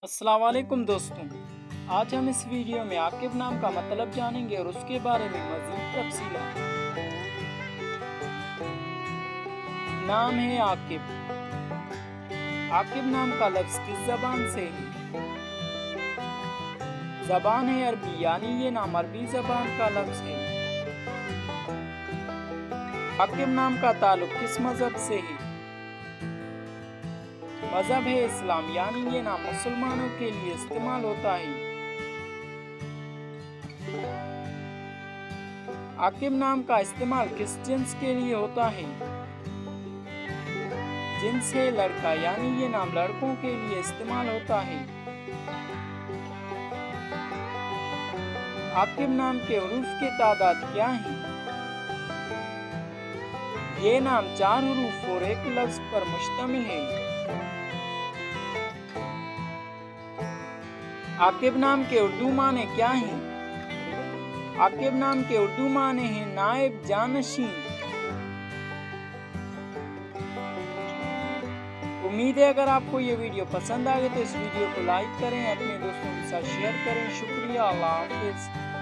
अस्सलाम वालेकुम दोस्तों, आज हम इस वीडियो में आकिब नाम का मतलब जानेंगे और उसके बारे में मज़ीद तफसीलात। नाम है आकिब। आकिब नाम का लफ्ज़ किस ज़बान से है? ज़बान है अरबी, यानी ये नाम अरबी ज़बान का लफ्ज़ है। आकिब नाम का ताल्लुक़ किस मज़हब से है? मज़हब है इस्लाम, यानी ये नाम मुसलमानों के लिए इस्तेमाल होता है। आकिब नाम का इस्तेमाल किस जिन्स के लिए होता है? जिन्स है लड़का, यानी ये नाम लड़कों के लिए इस्तेमाल होता है। आकिब नाम के हुरूफ की तादाद क्या है? ये नाम 4 हुरूफ और एक लफ्ज़ पर मुश्तमिल है। आकिब नाम के उर्दू माने क्या हैं? आकिब नाम के उर्दू माने हैं नायब, जानशीन। उम्मीद है अगर आपको ये वीडियो पसंद आ गई तो इस वीडियो को लाइक करें, अपने दोस्तों के साथ शेयर करें। शुक्रिया, अल्लाह हाफिज़।